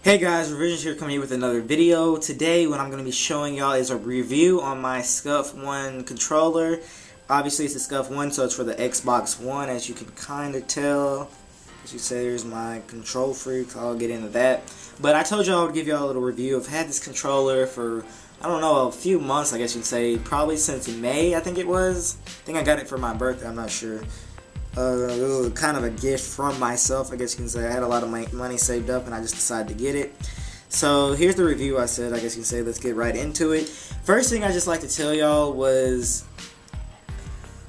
Hey guys, Revisionz here coming here with another video. Today what I'm going to be showing y'all is a review on my Scuf One controller. Obviously it's the Scuf One, so it's for the Xbox One, as you can kind of tell. As you say, there's my control freak, I'll get into that. But I told y'all I would give y'all a little review. I've had this controller for, I don't know, a few months I guess you'd say. Probably since May, I think it was. I think I got it for my birthday, I'm not sure. It was kind of a gift from myself, I guess you can say. I had a lot of money saved up and I just decided to get it. So here's the review I said, I guess you can say. Let's get right into it. First thing I just like to tell y'all was,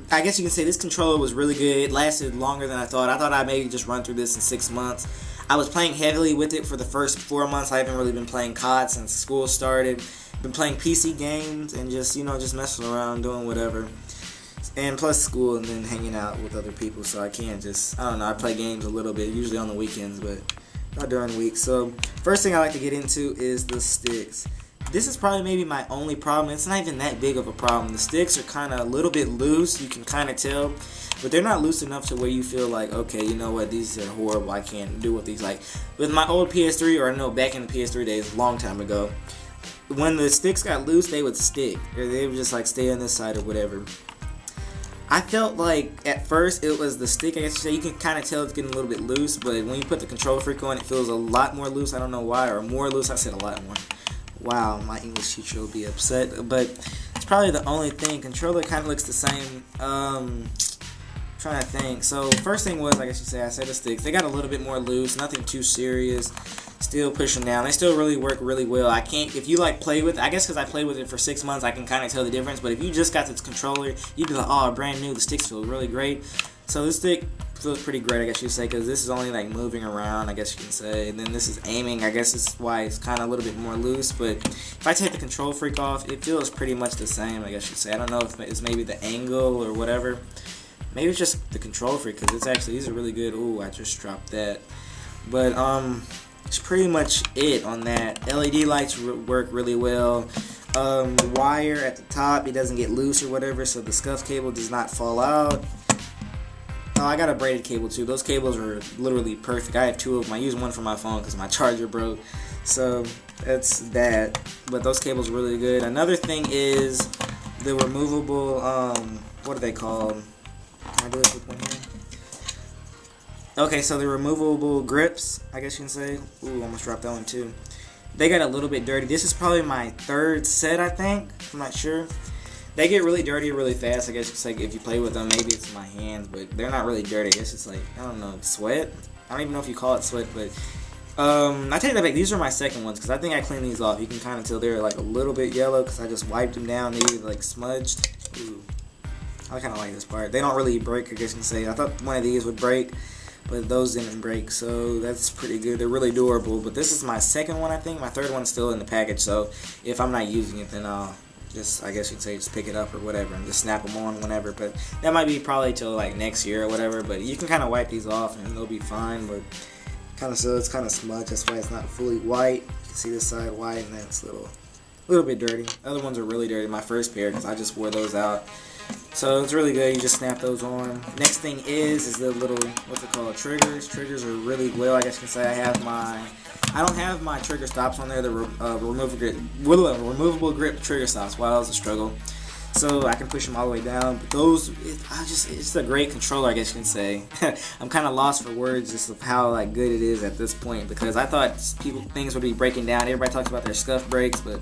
I guess you can say this controller was really good. It lasted longer than I thought. I thought I'd maybe just run through this in 6 months. I was playing heavily with it for the first 4 months. I haven't really been playing COD since school started. Been playing PC games and just, just messing around, doing whatever. And plus school and then hanging out with other people, so I can't just, I don't know, I play games a little bit, usually on the weekends, but not during the week. So, first thing I like to get into is the sticks. This is probably maybe my only problem. It's not even that big of a problem. The sticks are kind of a little bit loose, you can kind of tell, but they're not loose enough to where you feel like, okay, you know what, these are horrible, I can't do with these. Like, with my old PS3, or I know back in the PS3 days, a long time ago, when the sticks got loose, they would stick, or they would just like stay on this side or whatever. I felt like at first it was the stick, I guess you say. You can kind of tell it's getting a little bit loose, but when you put the control freak on, it feels a lot more loose. I don't know why, or more loose. I said a lot more. Wow, my English teacher will be upset, but it's probably the only thing. Controller kind of looks the same. Trying to think. So first thing was, I guess you say, I said the sticks. They got a little bit more loose, nothing too serious. Still pushing down. They still really work really well. I can't, if you like play with it, I guess because I played with it for 6 months, I can kind of tell the difference. But if you just got this controller, you'd be like, oh, brand new, the sticks feel really great. So this stick feels pretty great, I guess you'd say, because this is only like moving around, I guess you can say. And then this is aiming, I guess is why it's kind of a little bit more loose. But if I take the control freak off, it feels pretty much the same, I guess you'd say. I don't know if it's maybe the angle or whatever. Maybe it's just the control freak, because it's actually, these are really good. Ooh, I just dropped that. But, it's pretty much it on that. LED lights work really well. The wire at the top, it doesn't get loose or whatever, so the Scuf cable does not fall out. Oh, I got a braided cable too. Those cables are literally perfect. I have 2 of them. I use one for my phone because my charger broke. So that's that. But those cables are really good. Another thing is the removable, what are they called? Can I do this with one hand? Okay, so the removable grips, I guess you can say. Ooh, almost dropped that one too. They got a little bit dirty. This is probably my 3rd set, I think. I'm not sure. They get really dirty really fast. I guess it's like if you play with them, maybe it's my hands, but they're not really dirty. I guess it's like, I don't know, sweat? I don't even know if you call it sweat, but I take that back. These are my second ones because I think I cleaned these off. You can kind of tell they're like a little bit yellow because I just wiped them down. They either like smudged. Ooh. I kind of like this part. They don't really break, I guess you can say. I thought one of these would break, but those didn't break, so that's pretty good. They're really durable, but this is my second one, I think. My 3rd one's still in the package, so if I'm not using it, then I'll just, I guess you could say, just pick it up or whatever and just snap them on whenever. But that might be probably till like next year or whatever, but you can kind of wipe these off and they'll be fine. But kind of, so it's kind of smudged, that's why it's not fully white. You can see this side white and that's a little bit dirty. Other ones are really dirty, my first pair, because I just wore those out. So it's really good. You just snap those on. Next thing is the little, what's it called, triggers. Triggers are really well, I guess you can say. I don't have my trigger stops on there. The removable grip trigger stops. Wow, that was a struggle. So I can push them all the way down. But those, it's a great controller, I guess you can say. I'm kind of lost for words just of how like good it is at this point, because I thought things would be breaking down. Everybody talks about their Scuf breaks, but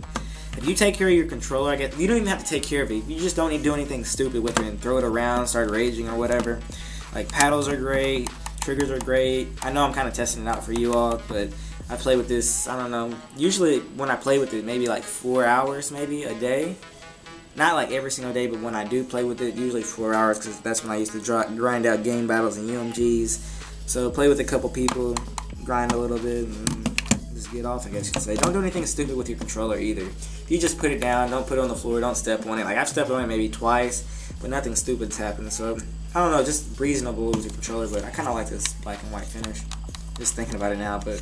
if you take care of your controller, I guess you don't even have to take care of it. You just don't need to do anything stupid with it and throw it around, start raging or whatever. Like, paddles are great, triggers are great. I know I'm kind of testing it out for you all, but I play with this, I don't know, usually when I play with it, maybe like 4 hours maybe a day. Not like every single day, but when I do play with it, usually 4 hours, because that's when I used to grind out game battles and UMGs. So play with a couple people, grind a little bit, and just get off, I guess you could say. Don't do anything stupid with your controller either. If you just put it down, don't put it on the floor, don't step on it. Like, I've stepped on it maybe twice, but nothing stupid's happened. So, I don't know, just reasonable with your controller, but I kind of like this black and white finish. Just thinking about it now, but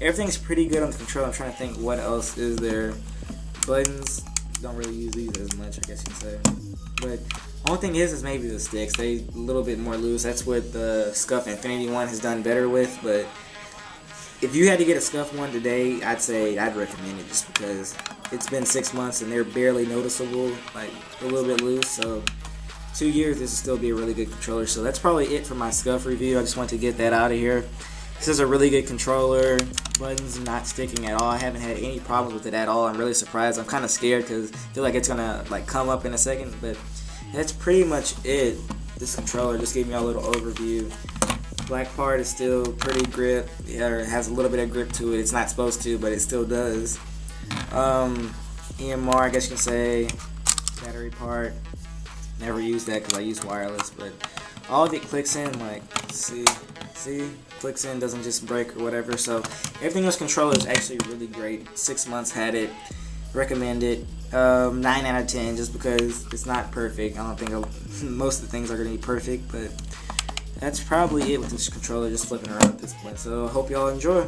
everything's pretty good on the controller. I'm trying to think what else is there. Buttons, don't really use these as much, I guess you could say. But only thing is maybe the sticks. They a little bit more loose. That's what the Scuf Infinity one has done better with, but if you had to get a Scuf one today, I'd recommend it just because it's been 6 months and they're barely noticeable, like a little bit loose. So 2 years, this will still be a really good controller. So that's probably it for my Scuf review. I just wanted to get that out of here. This is a really good controller. Buttons not sticking at all. I haven't had any problems with it at all. I'm really surprised. I'm kind of scared because I feel like it's gonna like come up in a second, but that's pretty much it. This controller just gave me a little overview. Black part is still pretty grip. Yeah, it has a little bit of grip to it. It's not supposed to, but it still does. EMR, I guess you can say. Battery part. Never used that because I use wireless, but all of it clicks in. Like, see, clicks in, doesn't just break or whatever. So everything on this controller is actually really great. 6 months had it. Recommend it. 9 out of 10, just because it's not perfect. I don't think most of the things are going to be perfect, but that's probably it with this controller, just flipping around at this point. So I hope y'all enjoy.